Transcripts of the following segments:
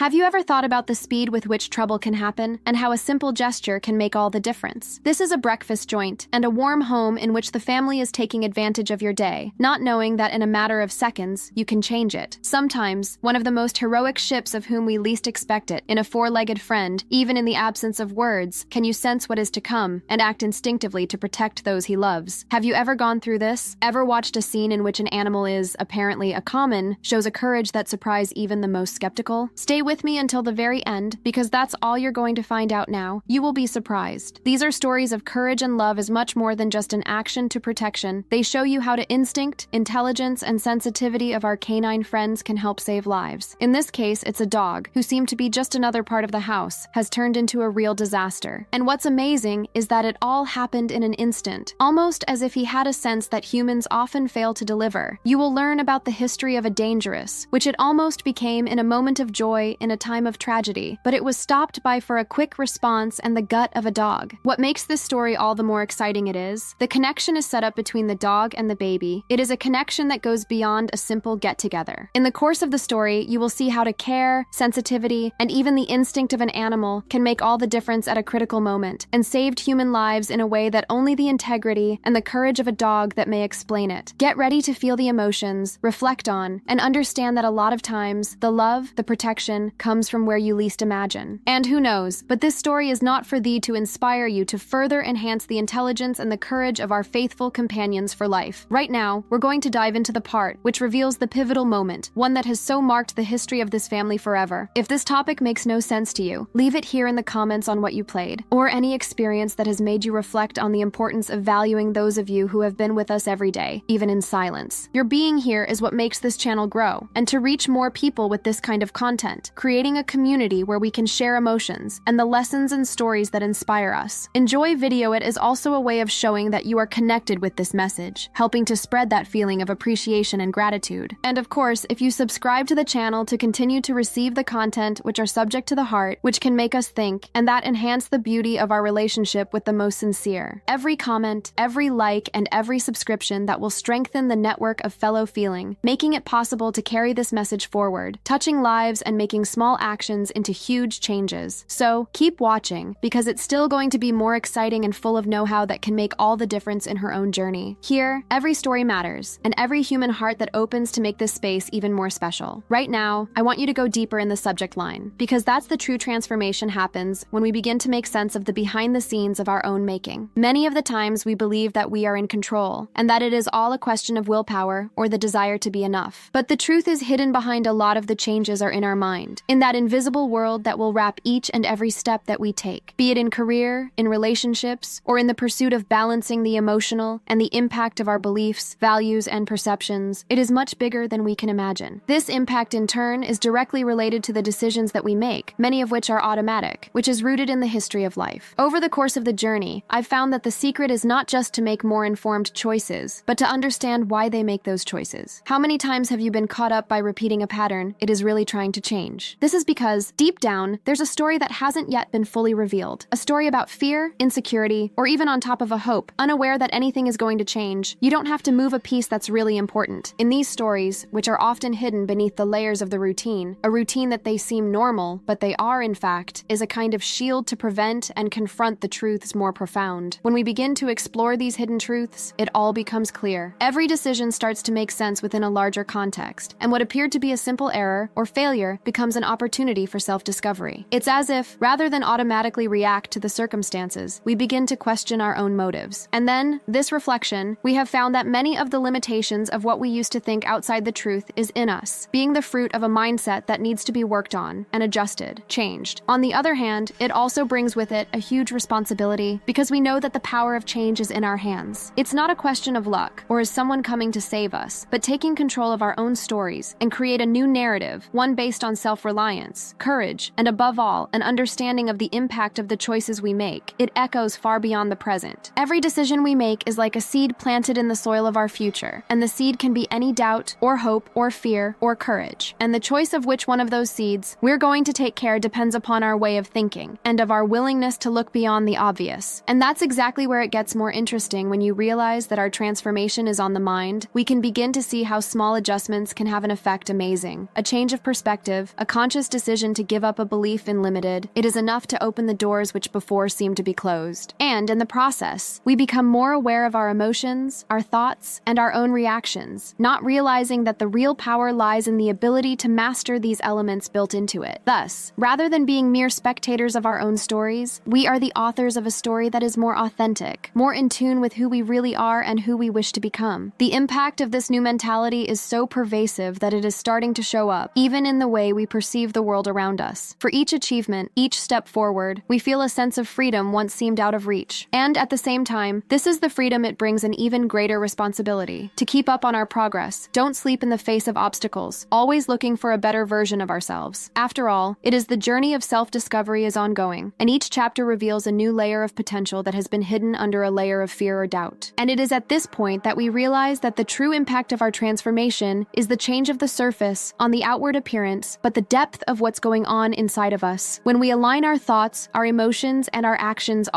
Have you ever thought about the speed with which trouble can happen and how a simple gesture can make all the difference? This is a breakfast joint and a warm home in which the family is taking advantage of your day, not knowing that in a matter of seconds, you can change it. Sometimes, one of the most heroic ships of whom we least expect it, in a four-legged friend, even in the absence of words, can you sense what is to come and act instinctively to protect those he loves? Have you ever gone through this? Ever watched a scene in which an animal is, apparently, a common, shows a courage that surprise even the most skeptical? Stay with me until the very end, because that's all you're going to find out now. You will be surprised. These are stories of courage and love as much more than just an action to protection. They show you how to instinct, intelligence, and sensitivity of our canine friends can help save lives. In this case, it's a dog, who seemed to be just another part of the house, has turned into a real disaster. And what's amazing is that it all happened in an instant, almost as if he had a sense that humans often fail to deliver. You will learn about the history of a dangerous, which it almost became in a moment of joy in a time of tragedy, but it was stopped by for a quick response and the gut of a dog. What makes this story all the more exciting is, the connection is set up between the dog and the baby. It is a connection that goes beyond a simple get-together. In the course of the story, you will see how to care, sensitivity, and even the instinct of an animal can make all the difference at a critical moment, and saved human lives in a way that only the integrity and the courage of a dog that may explain it. Get ready to feel the emotions, reflect on, and understand that a lot of times, the love, the protection, comes from where you least imagine. And who knows, but this story is not for thee to inspire you to further enhance the intelligence and the courage of our faithful companions for life. Right now, we're going to dive into the part which reveals the pivotal moment, one that has so marked the history of this family forever. If this topic makes no sense to you, leave it here in the comments on what you played, or any experience that has made you reflect on the importance of valuing those of you who have been with us every day, even in silence. Your being here is what makes this channel grow, and to reach more people with this kind of content, creating a community where we can share emotions and the lessons and stories that inspire us. Enjoy Video It is also a way of showing that you are connected with this message, helping to spread that feeling of appreciation and gratitude. And of course, if you subscribe to the channel to continue to receive the content which are subject to the heart, which can make us think, and that enhance the beauty of our relationship with the most sincere. Every comment, every like, and every subscription that will strengthen the network of fellow feeling, making it possible to carry this message forward, touching lives and making small actions into huge changes. So, keep watching, because it's still going to be more exciting and full of know-how that can make all the difference in her own journey. Here, every story matters, and every human heart that opens to make this space even more special. Right now, I want you to go deeper in the subject line, because that's the true transformation happens when we begin to make sense of the behind the scenes of our own making. Many of the times we believe that we are in control, and that it is all a question of willpower or the desire to be enough. But the truth is hidden behind a lot of the changes are in our mind, in that invisible world that will wrap each and every step that we take, be it in career, in relationships, or in the pursuit of balancing the emotional and the impact of our beliefs, values, and perceptions. It is much bigger than we can imagine. This impact, in turn, is directly related to the decisions that we make, many of which are automatic, which is rooted in the history of life. Over the course of the journey, I've found that the secret is not just to make more informed choices, but to understand why they make those choices. How many times have you been caught up by repeating a pattern it is really trying to change? This is because, deep down, there's a story that hasn't yet been fully revealed. A story about fear, insecurity, or even on top of a hope, unaware that anything is going to change. You don't have to move a piece that's really important. In these stories, which are often hidden beneath the layers of the routine, a routine that they seem normal, but they are, in fact, is a kind of shield to prevent and confront the truths more profound. When we begin to explore these hidden truths, it all becomes clear. Every decision starts to make sense within a larger context, and what appeared to be a simple error or failure becomes an opportunity for self-discovery. It's as if, rather than automatically react to the circumstances, we begin to question our own motives. And then, this reflection, we have found that many of the limitations of what we used to think outside the truth is in us, being the fruit of a mindset that needs to be worked on and adjusted, changed. On the other hand, it also brings with it a huge responsibility, because we know that the power of change is in our hands. It's not a question of luck, or is someone coming to save us, but taking control of our own stories and create a new narrative, one based on self-reliance, courage, and above all, an understanding of the impact of the choices we make. It echoes far beyond the present. Every decision we make is like a seed planted in the soil of our future, and the seed can be any doubt, or hope, or fear, or courage. And the choice of which one of those seeds we're going to take care depends upon our way of thinking, and of our willingness to look beyond the obvious. And that's exactly where it gets more interesting. When you realize that our transformation is on the mind, we can begin to see how small adjustments can have an effect amazing. A change of perspective, a conscious decision to give up a belief in limited, it is enough to open the doors which before seemed to be closed. And in the process, we become more aware of our emotions, our thoughts, and our own reactions, not realizing that the real power lies in the ability to master these elements built into it. Thus, rather than being mere spectators of our own stories, we are the authors of a story that is more authentic, more in tune with who we really are and who we wish to become. The impact of this new mentality is so pervasive that it is starting to show up, even in the way we perceive the world around us. For each achievement, each step forward, we feel a sense of freedom once seemed out of reach. And at the same time, this is the freedom it brings an even greater responsibility to keep up on our progress. Don't sleep in the face of obstacles, always looking for a better version of ourselves. After all, it is the journey of self-discovery is ongoing, and each chapter reveals a new layer of potential that has been hidden under a layer of fear or doubt. And it is at this point that we realize that the true impact of our transformation is the change of the surface on the outward appearance, but the depth of what's going on inside of us. When we align our thoughts, our emotions, and our actions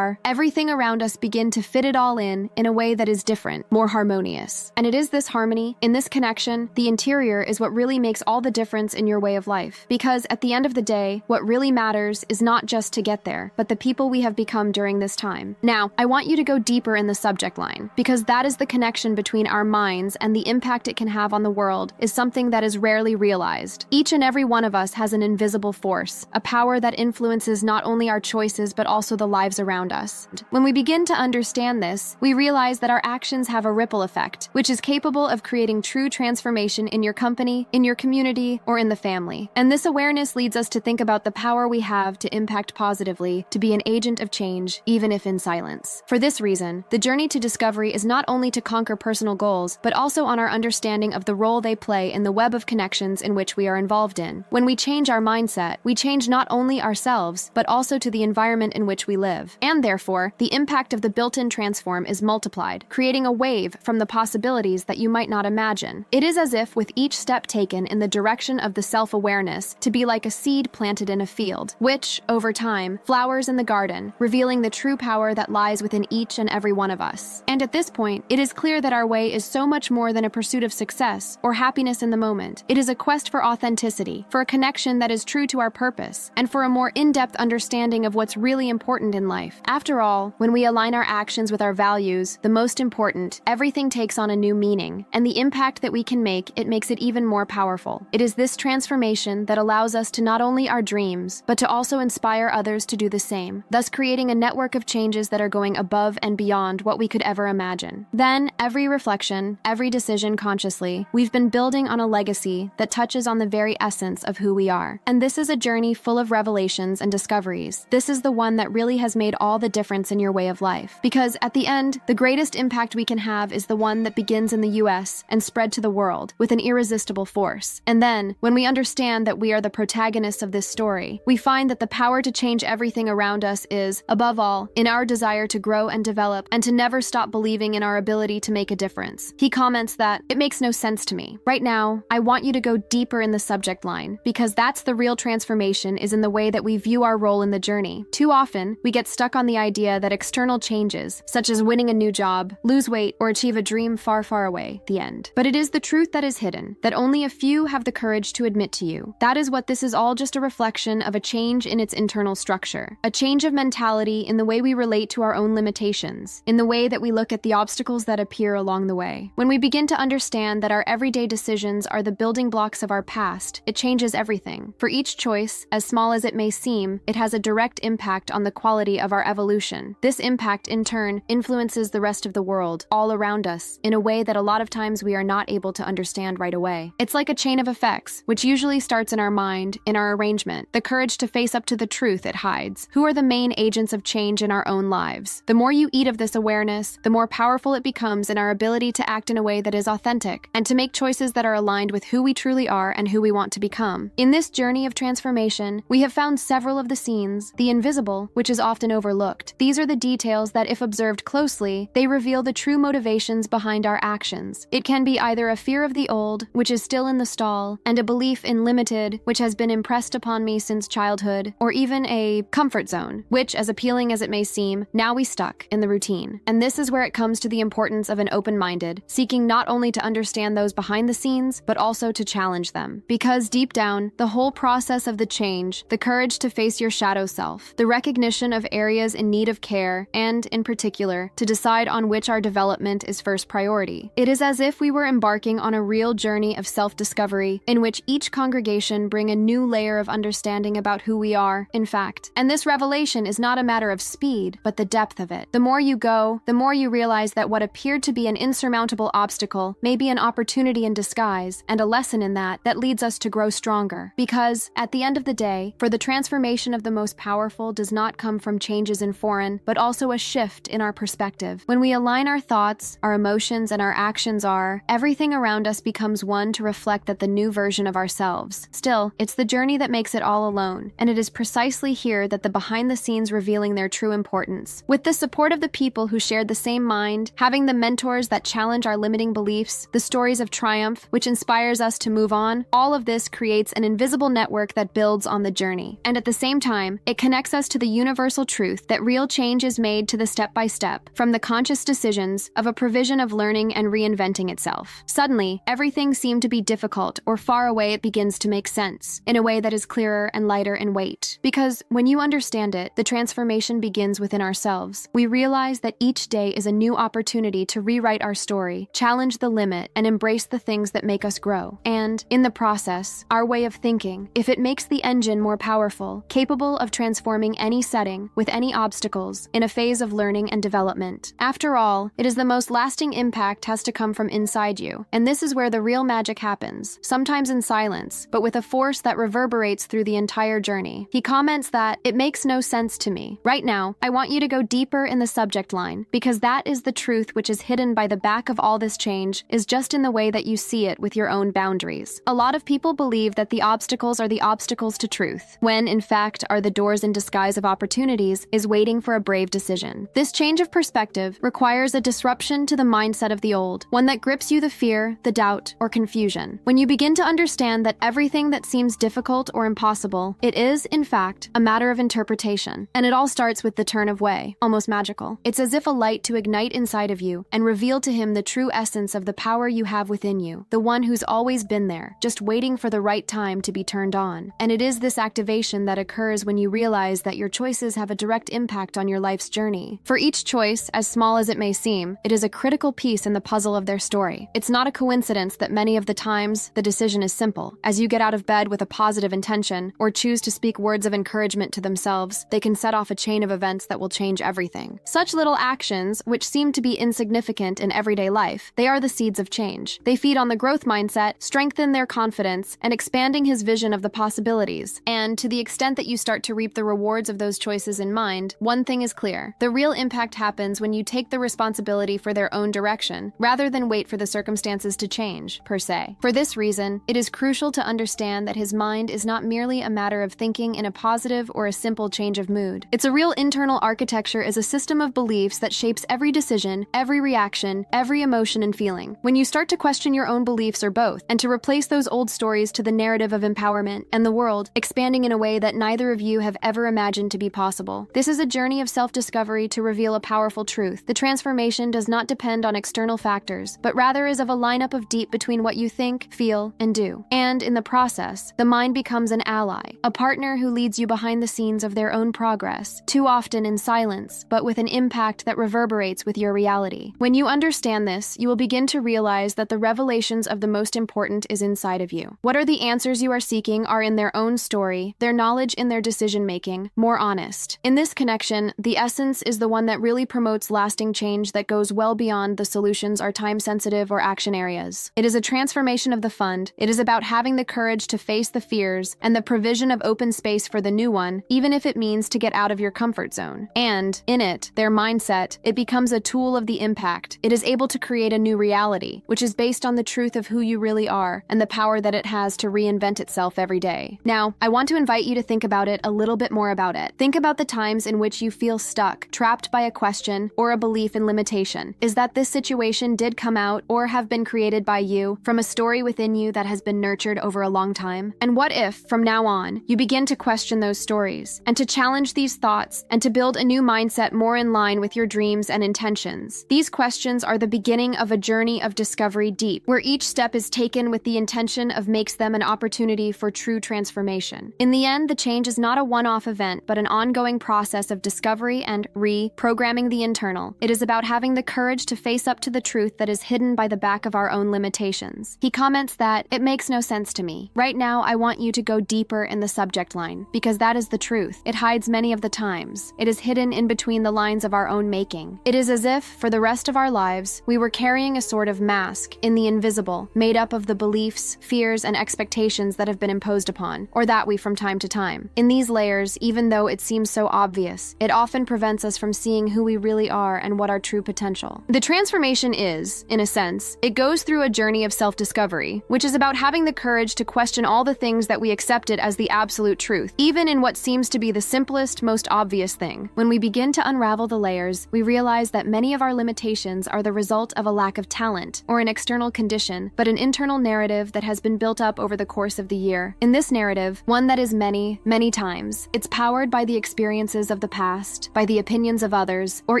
everything around us begin to fit it all in a way that is different, more harmonious. And it is this harmony, in this connection, the interior is what really makes all the difference in your way of life. Because at the end of the day, what really matters is not just to get there, but the people we have become during this time. Now, I want you to go deeper in the subject line, because that is the connection between our minds and the impact it can have on the world is something that is rarely realized. Each and every one of us has an invisible force, a power that influences not only our choices but also the lives around us. When we begin to understand this, we realize that our actions have a ripple effect, which is capable of creating true transformation in your company, in your community, or in the family. And this awareness leads us to think about the power we have to impact positively, to be an agent of change, even if in silence. For this reason, the journey to discovery is not only to conquer personal goals, but also on our understanding of the role they play in the web of connections in which we are involved in. When we change our mindset, we change not only ourselves, but also to the environment in which we live. And therefore, the impact of the built-in transform is multiplied, creating a wave from the possibilities that you might not imagine. It is as if with each step taken in the direction of the self-awareness to be like a seed planted in a field, which, over time, flowers in the garden, revealing the true power that lies within each and every one of us. And at this point, it is clear that our way is so much more than a pursuit of success or happiness in the moment. It is a quest for authenticity, for a connection that is true to our purpose, and for a more in-depth understanding of what's really important in life. After all, when we align our actions with our values, the most important, everything takes on a new meaning, and the impact that we can make, it makes it even more powerful. It is this transformation that allows us to not only our dreams, but to also inspire others to do the same, thus creating a network of changes that are going above and beyond what we could ever imagine. Then, every reflection, every decision consciously, we've been building on a legacy that touches on the very essence of who we are. And this is a journey full of revelations and discoveries. This is the one that really has made all the difference in your way of life. Because at the end, the greatest impact we can have is the one that begins in the US and spread to the world with an irresistible force. And then, when we understand that we are the protagonists of this story, we find that the power to change everything around us is, above all, in our desire to grow and develop and to never stop believing in our ability to make a difference. He comments that, "It makes no sense to me. Right now, I want you to go deeper in the subject line, because that's the real transformation is in the way that we view our role in the journey. Too often, we get stuck on the idea that external changes, such as winning a new job, lose weight, or achieve a dream far, far away, the end. But it is the truth that is hidden, that only a few have the courage to admit to you. That is what this is all just a reflection of a change in its internal structure, a change of mentality in the way we relate to our own limitations, in the way that we look at the obstacles that appear along the way. When we begin to understand that our everyday decisions are the building blocks of our past, it changes everything. For each choice, as small as it may seem, it has a direct impact on the quality of our evolution. This impact, in turn, influences the rest of the world, all around us, in a way that a lot of times we are not able to understand right away. It's like a chain of effects, which usually starts in our mind, in our arrangement, the courage to face up to the truth it hides. Who are the main agents of change in our own lives? The more you eat of this awareness, the more powerful it becomes in our ability to act in a way that is authentic, and to make choices that are aligned with who we truly are and who we want to become. In this journey of transformation, we have found several of the scenes, the invisible, which is often overlooked. These are the details that, if observed closely, they reveal the true motivations behind our actions. It can be either a fear of the old, which is still in the stall, and a belief in limited, which has been impressed upon me since childhood, or even a comfort zone, which, as appealing as it may seem, now we stuck in the routine. And this is where it comes to the importance of an open-minded, seeking not only to understand those behind the scenes, but also to challenge them. Because deep down the whole process of the change, the courage to face your shadow self, the recognition of areas in need of care, and, in particular, to decide on which our development is first priority. It is as if we were embarking on a real journey of self-discovery, in which each congregation bring a new layer of understanding about who we are, in fact. And this revelation is not a matter of speed, but the depth of it. The more you go, the more you realize that what appeared to be an insurmountable obstacle may be an opportunity in disguise, and a lesson in that leads us to grow stronger. Because, at the end of the day, for the transformation of the most powerful does not come from changes in foreign, but also a shift in our perspective. When we align our thoughts, our emotions, and our actions everything around us becomes one to reflect that the new version of ourselves. Still, it's the journey that makes it all alone, and it is precisely here that the behind-the-scenes revealing their true importance. With the support of the people who shared the same mind, having the mentors that challenge our limiting beliefs, the stories of triumph, which inspires us to move on, all of this creates an invisible network that builds on the journey. And at the same time, it connects us to the universal truth that real change is made to the step-by-step, from the conscious decisions of a provision of learning and reinventing itself. Suddenly, everything seemed to be difficult, or far away it begins to make sense, in a way that is clearer and lighter in weight. Because when you understand it, the transformation begins within ourselves. We realize that each day is a new opportunity to rewrite our story, challenge the limit, and embrace the things that make us grow. And, in the process, our way of thinking, if it makes the engine more powerful, capable of transforming any setting, with any obstacles, in a phase of learning and development. After all, it is the most lasting impact has to come from inside you, and this is where the real magic happens, sometimes in silence, but with a force that reverberates through the entire journey. He comments that, "It makes no sense to me. Right now, I want you to go deeper in the subject line, because that is the truth which is hidden by the back of all this change, is just in the way that you see it with your own boundaries." A lot of people believe that the obstacles are the obstacles to truth, when, in fact, are the doors in disguise of opportunities, is waiting for a brave decision. This change of perspective requires a disruption to the mindset of the old, one that grips you the fear, the doubt, or confusion. When you begin to understand that everything that seems difficult or impossible, it is, in fact, a matter of interpretation. And it all starts with the turn of way, almost magical. It's as if a light to ignite inside of you and reveal to him the true essence of the power you have within you, the one who's always been there, just waiting for the right time to be turned on. And it is this activation that occurs when you realize that your choices have a direct impact on your life's journey. For each choice, as small as it may seem, it is a critical piece in the puzzle of their story. It's not a coincidence that many of the times, the decision is simple. As you get out of bed with a positive intention, or choose to speak words of encouragement to themselves, they can set off a chain of events that will change everything. Such little actions, which seem to be insignificant in everyday life, they are the seeds of change. They feed on the growth mindset, strengthen their confidence, and expanding his vision of the possibilities. And to the extent that you start to reap the rewards of those choices in mind, one thing is clear. The real impact happens when you take the responsibility for their own direction, rather than wait for the circumstances to change, per se. For this reason, it is crucial to understand that his mind is not merely a matter of thinking in a positive or a simple change of mood. It's a real internal architecture is a system of beliefs that shapes every decision, every reaction, every emotion and feeling. When you start to question your own beliefs or both, and to replace those old stories to the narrative of empowerment and the world, expanding in a way that neither of you have ever imagined to be possible. This is a journey of self-discovery to reveal a powerful truth. The transformation does not depend on external factors, but rather is of a lineup of deep between what you think, feel, and do. And in the process, the mind becomes an ally, a partner who leads you behind the scenes of their own progress, too often in silence, but with an impact that reverberates with your reality. When you understand this, you will begin to realize that the revelations of the most important is inside of you. What are the answers you are seeking are in their own story, their knowledge in their decision-making, more honest. In this connection, the essence is the one that really promotes lasting change that goes well beyond the solutions are time-sensitive or action areas. It is a transformation of the fund. It is about having the courage to face the fears and the provision of open space for the new one, even if it means to get out of your comfort zone. And, in it, their mindset, it becomes a tool of the impact. It is able to create a new reality, which is based on the truth of who you really are and the power that it has to reinvent itself every day. Now, I want to invite you to think about it a little bit more about it. Think about the times in which you feel stuck, trapped by a question or a belief in limitation. Is that this situation did come out or have been created by you from a story within you that has been nurtured over a long time? And what if, from now on, you begin to question those stories and to challenge these thoughts and to build a new mindset more in line with your dreams and intentions? These questions are the beginning of a journey of discovery deep, where each step is taken with the intention of makes them an opportunity for true transformation. In the end, the change is not a one-off event, but an ongoing process of discovery and reprogramming the internal. It is about having the courage to face up to the truth that is hidden by the back of our own limitations. He comments that, "It makes no sense to me. Right now, I want you to go deeper in the subject line, because that is the truth. It hides many of the times. It is hidden in between the lines of our own making. It is as if, for the rest of our lives, we were carrying a sort of mask in the invisible, made up of the beliefs, fears, and expectations that have been imposed upon, or that we from time to time. In these layers, even though it seems so obvious, it often prevents us from seeing who we really are and what our true potential." The transformation is, in a sense, it goes through a journey of self-discovery, which is about having the courage to question all the things that we accepted as the absolute truth, even in what seems to be the simplest, most obvious thing. When we begin to unravel the layers, we realize that many of our limitations are the result of a lack of talent or an external condition, but an internal narrative that has been built up over the course of the year. In this narrative, one that is many, many times, it's powered by the experiences of the past, by the opinions of others, or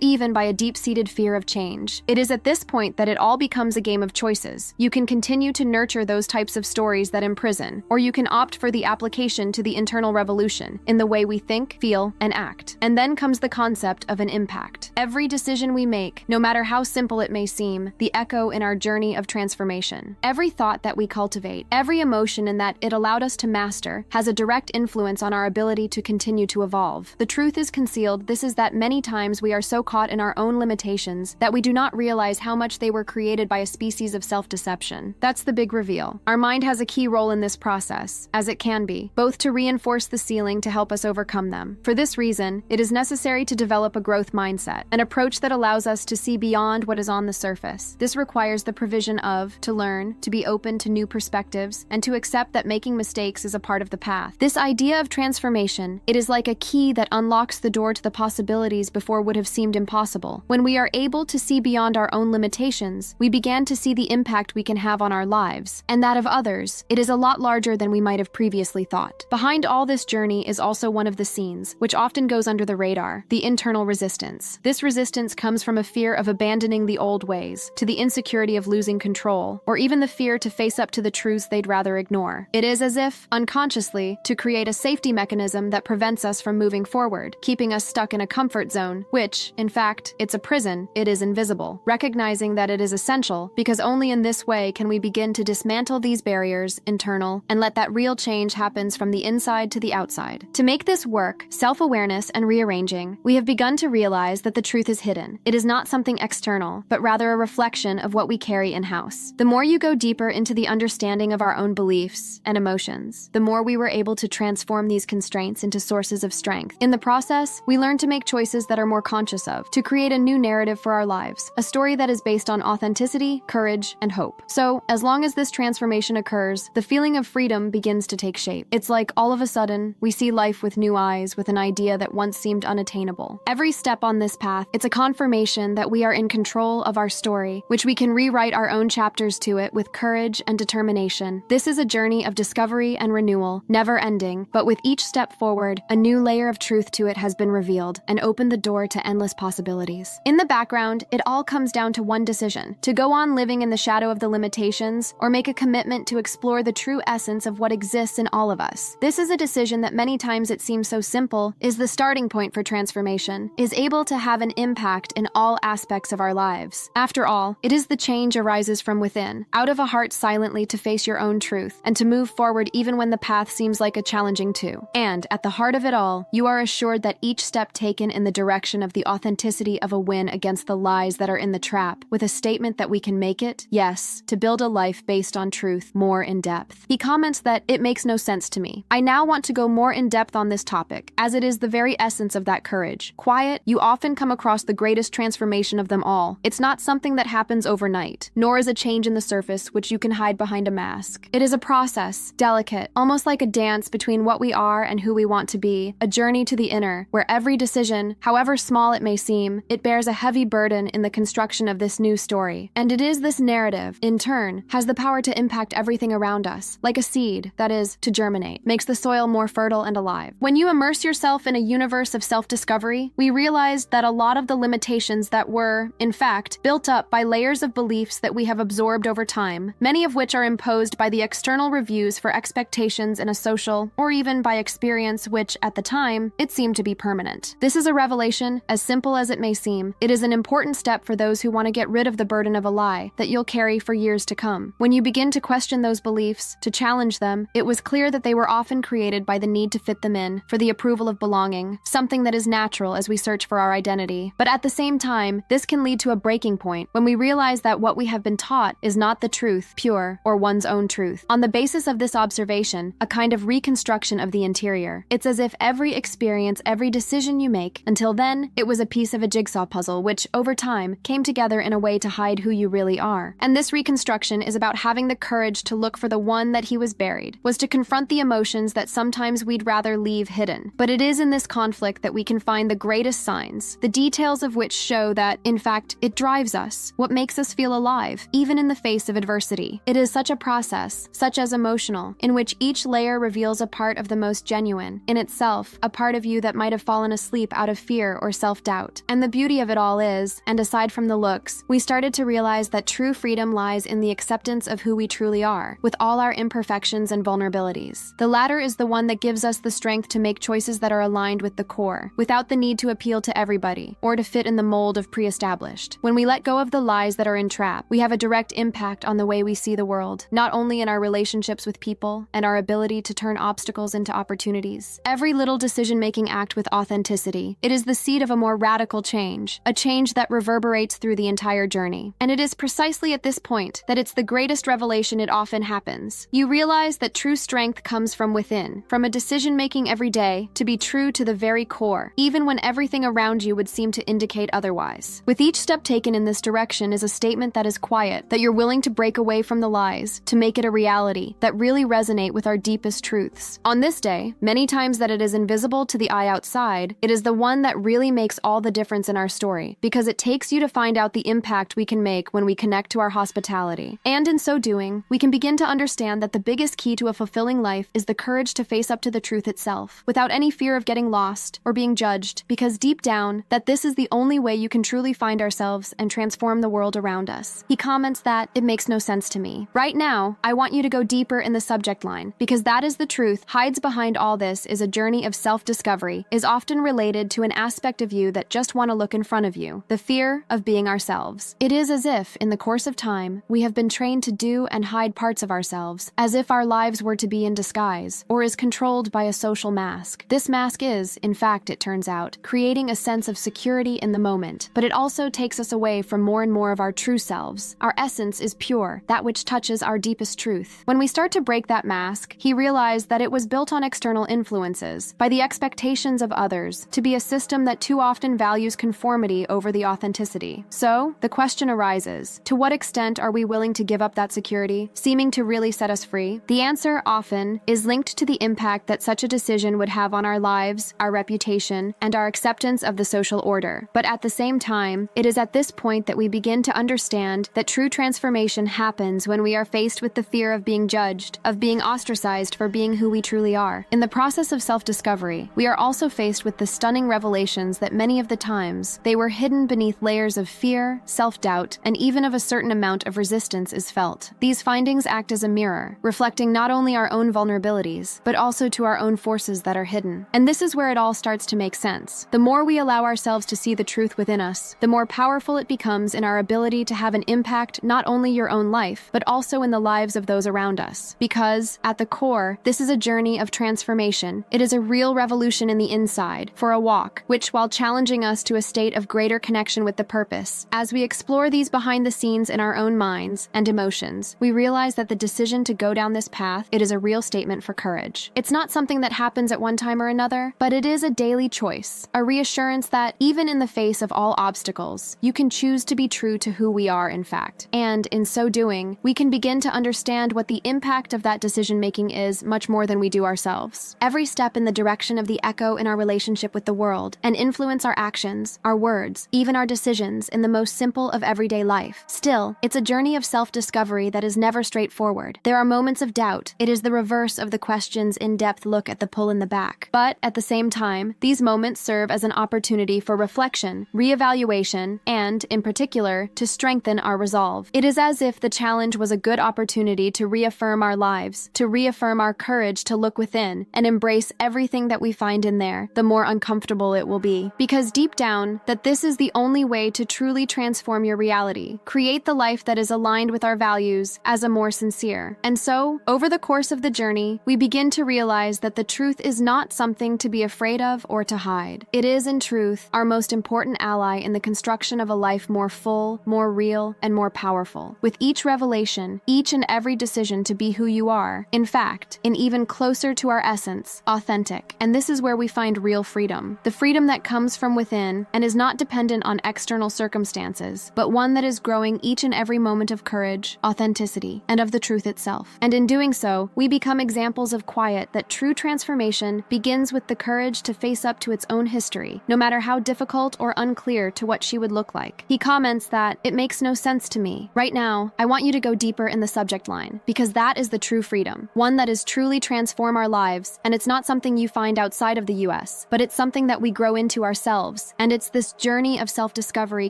even by a deep-seated fear of change. It is at this point that it all becomes a game of choices. You can continue to nurture those types of stories that imprison, or you can opt for the application to the internal revolution in the way we think, feel, and act. And then comes the concept of an impact. Every decision we make, no matter how simple it may seem, the echo in our journey of transformation. Every thought that we cultivate, every emotion in that it allowed us to master, has a direct influence on our ability to continue to evolve. The truth is concealed. This is that many times we are so caught in our own limitations that we do not realize how much they were created by a species of self-deception. That's the big reveal. Our mind has a key role in this process, as it can be, both to reinforce the ceiling to help us overcome them. For this reason, it is necessary to develop a growth mindset, an approach that allows us to see beyond what is on the surface. This requires the provision of, to learn, to be open to new perspectives, and to accept that making mistakes is a part of the path. This idea of transformation, it is like a key that unlocks the door to the possibilities before would have seemed impossible. When we are able to see beyond our own limitations, we begin to see the impact we can have on our lives, and that of others. It is a lot larger than we might have previously thought. Behind all this journey is also one of the scenes, which often goes under the radar, the internal resistance. This resistance comes from a fear of abandoning the old ways, to the insecurity of losing control, or even the fear to face up to the truths they'd rather ignore. It is as if, unconsciously, to create a safety mechanism that prevents us from moving forward, keeping us stuck in a comfort zone, which, in fact, it's a prison. It is invisible. Recognizing that it is essential, because only in this way can we begin to dismantle these barriers, internal, and let that real change happens from the inside to the outside. To make this work, self-awareness and rearranging, we have begun to realize that the truth is hidden. It is not something external, but rather a reflection of what we carry in-house. The more you go deeper into the understanding of our own beliefs and emotions, the more we were able to transform these constraints into sources of strength. In the process, we learn to make choices that are more conscious of, to create a new narrative for our lives, a story that is based on authenticity, courage, and hope. So, as long as this transformation occurs, the feeling of freedom begins to take shape. It's like all of a sudden, we see life with new eyes, with an idea that once seemed unattainable. Every step on this path, it's a confirmation that we are in control of our story, which we can rewrite our own chapters to it with courage and determination. This is a journey of discovery and renewal, never ending, but with each step forward, a new layer of truth to it has been revealed and opened the door to endless possibilities. In the background, it all comes down to one decision: to go on living in the shadow of the limitations, or make a commitment to explore the true essence of what exists in all of us. This is a decision that many times it seems so simple, is the starting point for transformation, is able to have an impact in all aspects of our lives. After all, it is the change arises from within, out of a heart silently to face your own truth, and to move forward even when the path seems like a challenging too. And, at the heart of it all, you are assured that each step taken in the direction of the authenticity of a win against the lies that are in the trap, with a statement that we can make it, yes, to build a life based on truth more in depth. He comments that it makes no sense to me. I now want to go more in depth on this topic, as it is the very essence of that courage. Quiet, you often come across the greatest transformation of them all. It's not something that happens overnight, nor is a change in the surface which you can hide behind a mask. It is a process, delicate, almost like a dance between what we are and who we want to be, a journey to the inner, where every decision, however small it may seem, it bears a heavy burden in the construction of this new story. And it is this narrative, in turn, has the power to impact everything around us, like a seed, that is, to germinate, makes the soil more fertile and alive. When you immerse yourself in a universe of self-discovery, we realized that a lot of the limitations that were, in fact, built up by layers of beliefs that we have absorbed over time, many of which are imposed by the external external reviews for expectations in a social, or even by experience which, at the time, it seemed to be permanent. This is a revelation, as simple as it may seem. It is an important step for those who want to get rid of the burden of a lie that you'll carry for years to come. When you begin to question those beliefs, to challenge them, it was clear that they were often created by the need to fit them in, for the approval of belonging, something that is natural as we search for our identity. But at the same time, this can lead to a breaking point when we realize that what we have been taught is not the truth, pure, or one's own truth. On the basis of this observation, a kind of reconstruction of the interior. It's as if every experience, every decision you make, until then, it was a piece of a jigsaw puzzle which, over time, came together in a way to hide who you really are. And this reconstruction is about having the courage to look for the one that he was buried, was to confront the emotions that sometimes we'd rather leave hidden. But it is in this conflict that we can find the greatest signs, the details of which show that, in fact, it drives us, what makes us feel alive, even in the face of adversity. It is such a process, such as emotional, in which each layer reveals a part of the most genuine, in itself, a part of you that might have fallen asleep out of fear or self-doubt. And the beauty of it all is, and aside from the looks, we started to realize that true freedom lies in the acceptance of who we truly are, with all our imperfections and vulnerabilities. The latter is the one that gives us the strength to make choices that are aligned with the core, without the need to appeal to everybody, or to fit in the mold of pre-established. When we let go of the lies that are entrapped, we have a direct impact on the way we see the world, not only in our relationships with people and our ability to turn obstacles into opportunities. Every little decision-making act with authenticity, it is the seed of a more radical change, a change that reverberates through the entire journey. And it is precisely at this point that it's the greatest revelation. It often happens. You realize that true strength comes from within, from a decision-making every day to be true to the very core, even when everything around you would seem to indicate otherwise. With each step taken in this direction is a statement that is quiet, that you're willing to break away from the lies, to make it a reality, that really resonate with our deepest truths. On this day, many times that it is invisible to the eye outside, it is the one that really makes all the difference in our story, because it takes you to find out the impact we can make when we connect to our hospitality. And in so doing, we can begin to understand that the biggest key to a fulfilling life is the courage to face up to the truth itself, without any fear of getting lost or being judged, because deep down, that this is the only way you can truly find ourselves and transform the world around us. He comments that, "It makes no sense to me. Right now, I want you to go deeper in the subject line, because that is the truth. Hides behind all this is a journey of self-discovery, is often related to an aspect of you that just want to look in front of you, the fear of being ourselves. It is as if, in the course of time, we have been trained to do and hide parts of ourselves, as if our lives were to be in disguise, or is controlled by a social mask. This mask is, in fact, it turns out, creating a sense of security in the moment, but it also takes us away from more and more of our true selves. Our essence is pure, that which touches our deepest truth. When we start to break that mask, he realized that it was built on external influences, by the expectations of others, to be a system that too often values conformity over the authenticity. So, the question arises, to what extent are we willing to give up that security, seeming to really set us free? The answer, often, is linked to the impact that such a decision would have on our lives, our reputation, and our acceptance of the social order. But at the same time, it is at this point that we begin to understand that true transformation happens when we are faced with the fear of being judged, of being ostracized for being who we truly are. In the process of self-discovery, we are also faced with the stunning revelations that many of the times, they were hidden beneath layers of fear, self-doubt, and even of a certain amount of resistance is felt. These findings act as a mirror, reflecting not only our own vulnerabilities, but also to our own forces that are hidden. And this is where it all starts to make sense. The more we allow ourselves to see the truth within us, the more powerful it becomes in our ability to have an impact not only your own life, but also in the lives of those around us. Because, at the core, this is a journey of transformation. It is a real revolution in the inside, for a walk, which, while challenging us to a state of greater connection with the purpose, as we explore these behind the scenes in our own minds and emotions, we realize that the decision to go down this path, it is a real statement for courage. It's not something that happens at one time or another, but it is a daily choice, a reassurance that, even in the face of all obstacles, you can choose to be true to who we are, in fact. And, in so doing, we can begin to understand what the impact of that decision-making is much more than we do ourselves. Every step in the direction of the echo in our relationship with the world, and influence our actions, our words, even our decisions in the most simple of everyday life. Still, it's a journey of self-discovery that is never straightforward. There are moments of doubt. It is the reverse of the question's in-depth look at the pull in the back. But, at the same time, these moments serve as an opportunity for reflection, reevaluation, and, in particular, to strengthen our resolve. It is as if the challenge was a good opportunity to reaffirm our lives, to reaffirm our courage to look within and embrace everything that we find in there, the more uncomfortable it will be. Because deep down, that this is the only way to truly transform your reality, create the life that is aligned with our values as a more sincere. And so, over the course of the journey, we begin to realize that the truth is not something to be afraid of or to hide. It is, in truth, our most important ally in the construction of a life more full, more real, and more powerful. With each revelation, each and every decision to be who you are, in fact, and even closer to our essence, authentic. And this is where we find real freedom. The freedom that comes from within and is not dependent on external circumstances, but one that is growing each and every moment of courage, authenticity, and of the truth itself. And in doing so, we become examples of quiet that true transformation begins with the courage to face up to its own history, no matter how difficult or unclear to what she would look like. He comments that, "It makes no sense to me. Right now, I want you to go deeper in the subject line, because that is the true freedom, one that is truly transform our lives, and it's not something you find outside of the US, but it's something that we grow into ourselves, and it's this journey of self-discovery,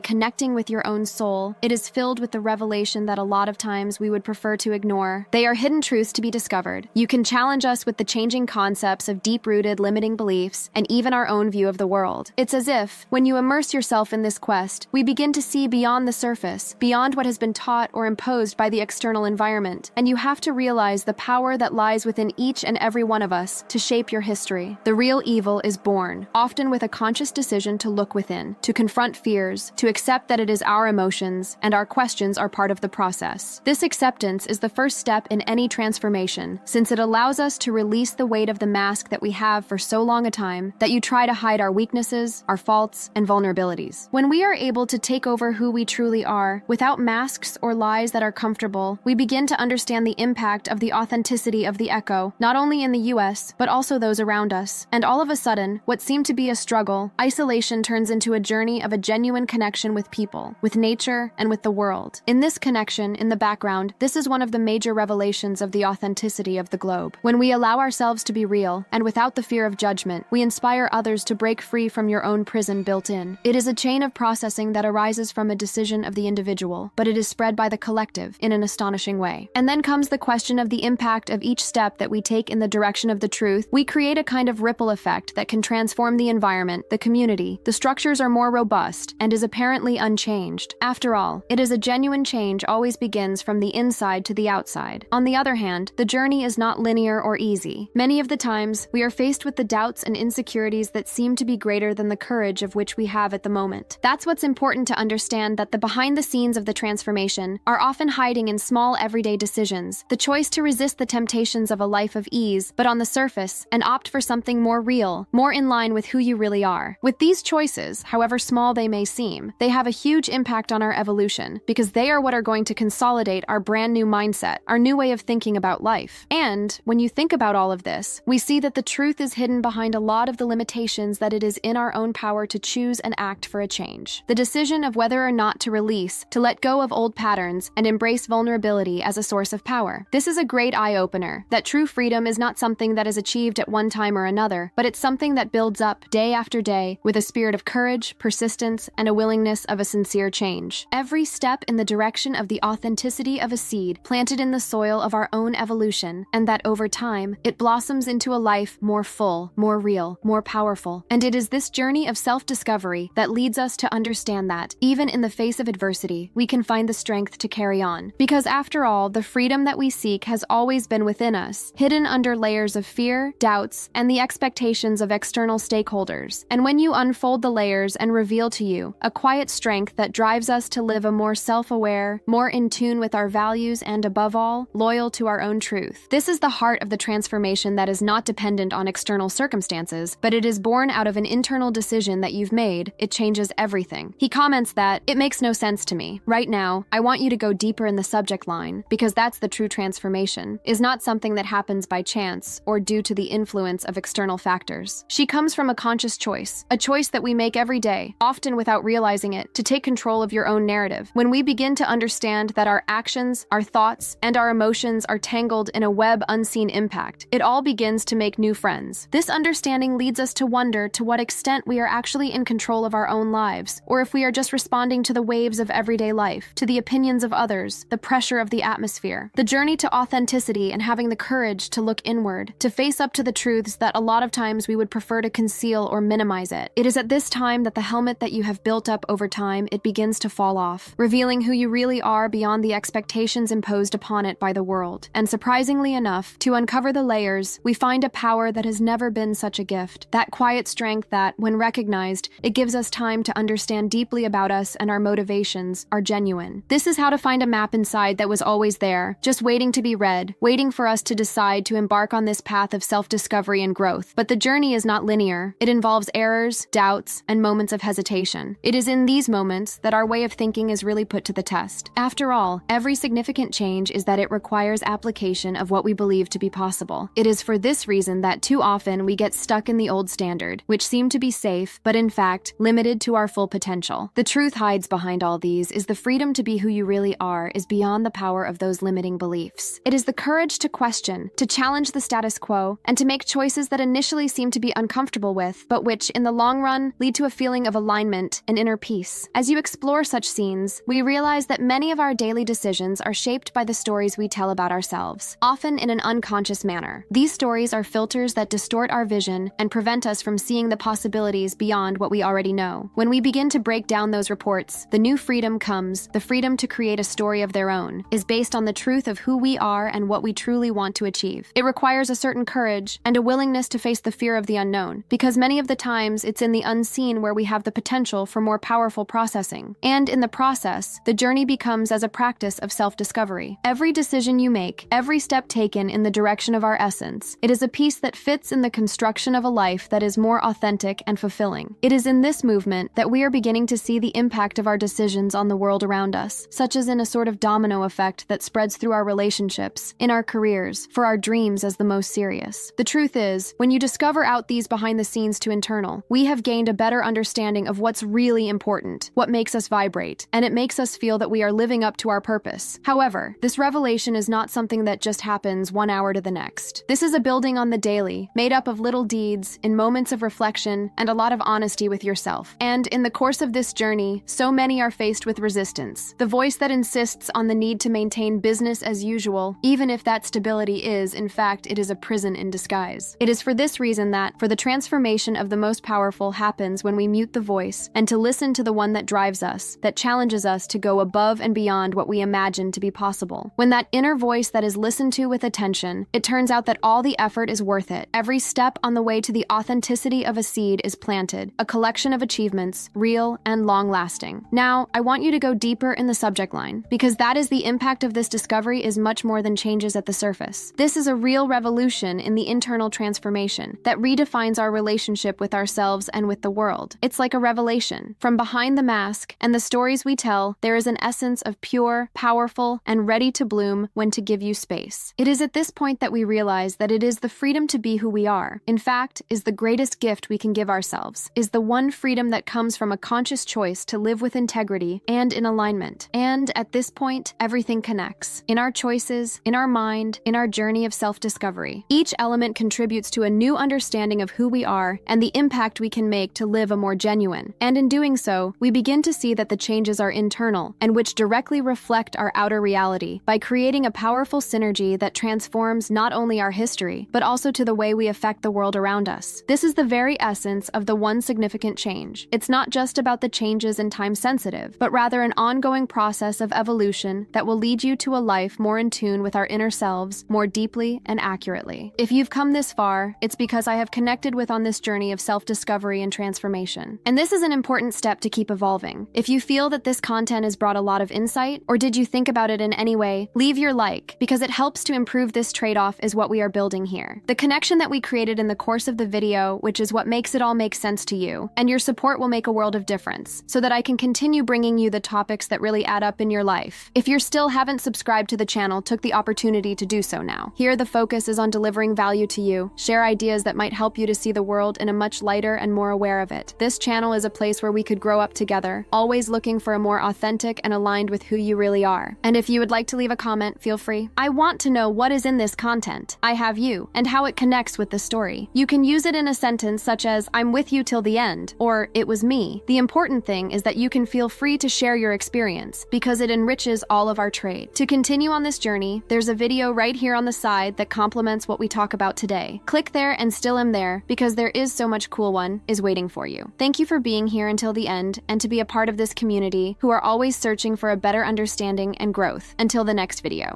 connecting with your own soul. It is filled with the revelation that a lot of times we would prefer to ignore. They are hidden truths to be discovered. You can challenge us with the changing concepts of deep-rooted limiting beliefs, and even our own view of the world. It's as if, when you immerse yourself in this quest, we begin to see beyond the surface, beyond what has been taught or imposed by the external environment, and you have to realize the power that lies within each and every one of us to shape your history. The real evil is born, often with a conscious decision to look within, to confront fears, to accept that it is our emotions, and our questions are part of the process. This acceptance is the first step in any transformation, since it allows us to release the weight of the mask that we have for so long a time that you try to hide our weaknesses, our faults, and vulnerabilities. When we are able to take over who we truly are, without masks or lies that are comfortable, we begin to understand the impact of the authenticity of the echo, not only in the US, but also those around us. And all of a sudden, what seemed to be a struggle, isolation turns into a journey of a genuine connection with people, with nature, and with the world. In this connection, in the background, this is one of the major revelations of the authenticity of the globe. When we allow ourselves to be real, and without the fear of judgment, we inspire others to break free from your own prison built in. It is a chain of processing that arises from a decision of the individual, but it is spread by the collective in an astonishing way. And then comes the question of the impact of each step that we take in the direction of the truth. We create a kind of ripple effect that can transform the environment, the community. The structures are more robust and is apparently unchanged. After all, it is a genuine change always begins from the inside to the outside. On the other hand, the journey is not linear or easy. Many of the times, we are faced with the doubts and insecurities that seem to be greater than the courage of which we have at the moment. That's what's important to understand, that the behind the scenes of the transformation are often hiding in small everyday decisions. The choice to resist the temptations of a life of ease, but on the surface, and opt for something more real, more in line with who you really are. With these choices, however small they may seem, they have a huge impact on our evolution, because they are what are going to consolidate our brand new mindset, our new way of thinking about life. And when you think about all of this, we see that the truth is hidden behind a lot of the limitations that it is in our own power to choose and act for a change. The decision of whether or not to release, to let go of old patterns, and embrace vulnerability as a source of power. This is a great eye-opener, that true freedom is not something that is achieved at one time or another, but it's something that builds up day after day with a spirit of courage, persistence, and a willingness of a sincere change. Every step in the direction of the authenticity of a seed planted in the soil of our own evolution, and that over time, it blossoms into a life more full, more real, more powerful. And it is this journey of self-discovery that leads us to understand that, even in the face of adversity, we can find the strength to carry on. Because after all, the freedom that we seek has always been within us, hidden under layers of fear, doubts, and the expectations of external stakeholders. And when you unfold the layers and reveal to you a quiet strength that drives us to live a more self-aware, more in tune with our values, and above all, loyal to our own truth. This is the heart of the transformation that is not dependent on external circumstances, but it is born out of an internal decision that you've made. It changes everything. He comments that, "It makes no sense to me. Right now, I want you to go deeper in the subject line, because that's the true transformation, is not something that happens by chance or due to the influence of external factors. She comes from a conscious choice, a choice that we make every day, often without realizing it, to take control of your own narrative. When we begin to understand that our actions, our thoughts, and our emotions are tangled in a web unseen impact, it all begins to make new friends. This understanding leads us to wonder to what extent we are actually in control of our own lives, or if we are just responding to the waves of everyday life, to the opinions of others, the pressure of the atmosphere. The journey to authenticity and having the courage to look inward, to face up to the truths that a lot of times we would prefer to conceal or minimize it. It is at this time that the helmet that you have built up over time, it begins to fall off, revealing who you really are beyond the expectations imposed upon it by the world. And surprisingly enough, to uncover the layers, we find a power that has never been such a gift. That quiet strength that, when recognized, it gives us time to understand deeply about us and our motivations are genuine. This is how to find a map inside that was always there, just waiting to be read, waiting for us to decide to embark on this path of self-discovery and growth. But the journey is not linear. It involves errors, doubts, and moments of hesitation. It is in these moments that our way of thinking is really put to the test. After all, every significant change is that it requires application of what we believe to be possible. It is for this reason that too often we get stuck in the old standard, which seem to be safe, but in fact, limited to our full potential. The truth hides behind all these is the freedom to be who you really are is beyond the power of those limiting beliefs. It is the courage to question, to challenge the status quo, and to make choices that initially seem to be uncomfortable with, but which, in the long run, lead to a feeling of alignment and inner peace. As you explore such scenes, we realize that many of our daily decisions are shaped by the stories we tell about ourselves, often in an unconscious manner. These stories are filters that distort our vision and prevent us from seeing the possibilities beyond what we already know. When we begin to break down those reports, the new freedom comes. The freedom to create a story of their own is based on the truth of who we are and what we truly want to achieve. It requires a certain courage and a willingness to face the fear of the unknown, because many of the times it's in the unseen where we have the potential for more powerful processing. And in the process, the journey becomes as a practice of self-discovery. Every decision you make, every step taken in the direction of our essence, it is a piece that fits in the construction of a life that is more authentic and fulfilling. It is in this movement that we are beginning to see the impact of our decisions on the world around us, such as in a sort of domino effect that spreads through our relationships, in our careers, for our dreams as the most serious. The truth is, when you discover out these behind the scenes to internal, we have gained a better understanding of what's really important, what makes us vibrate, and it makes us feel that we are living up to our purpose. However, this revelation is not something that just happens 1 hour to the next. This is a building on the daily, made up of little deeds, in moments of reflection, and a lot of honesty with yourself. And in the course of this journey, so many are faced with resistance. The voice that insists on the need to maintain business as usual, even if that stability is, in fact, it is a prison in disguise. It is for this reason that, for the transformation of the most powerful happens when we mute the voice, and to listen to the one that drives us, that challenges us to go above and beyond what we imagine to be possible. When that inner voice that is listened to with attention, it turns out that all the effort is worth it. Every step on the way to the authenticity of a seed is planted, a collection of achievements, real and long-lasting. Now, I want you to go deeper in the subject line, because that is the impact of this discovery is much more than changes at the surface. This is a real revolution in the internal transformation that redefines our relationship with ourselves and with the world. It's like a revelation. From behind the mask and the stories we tell, there is an essence of pure, powerful, and ready to bloom when to give you space. It is at this point that we realize that it is the freedom to be who we are, in fact, is the greatest gift we can give ourselves, is the one freedom that comes from a conscious choice to live with integrity and in alignment. And at this point, everything connects. In our choices, in our mind, in our journey of self-discovery. Each element contributes to a new understanding of who we are and the impact we can make to live a more genuine. And in doing so, we begin to see that the changes are internal and which directly reflect our outer reality by creating a powerful synergy that transforms not only our history, but also to the way we affect the world around us. This is the very essence of the one significant change. It's not just about the changes in time sensitive, but rather an ongoing process of evolution that will lead you to a life more in tune with our inner selves more deeply and accurately. If you've come this far, it's because I have connected with on this journey of self-discovery and transformation. And this is an important step to keep evolving. If you feel that this content has brought a lot of insight, or did you think about it in any way, leave your like, because it helps to improve this trade-off is what we are building here. The connection that we created in the course of the video, which is what makes it all make sense to you, and your support will make a world of difference, so that I can continue bringing you the topics that really add up in your life. If you still haven't subscribed to the channel, took the opportunity to do so now. Here the focus is on delivering value to you, share ideas that might help you to see the world in a much lighter and more aware of it. This channel is a place where we could grow up together, always looking for a more authentic and aligned with who you really are. And if you would like to leave a comment, feel free. I want to know what is in this content. I have you, and how it connects with the story. You can use it in a sentence such as, I'm with you till the end, or it was me. The important thing is that you can feel free to share your experience, because it enriches all of our trade. To continue continue on this journey, there's a video right here on the side that complements what we talk about today. Click there and still am there, because there is so much cool one is waiting for you. Thank you for being here until the end and to be a part of this community who are always searching for a better understanding and growth. Until the next video.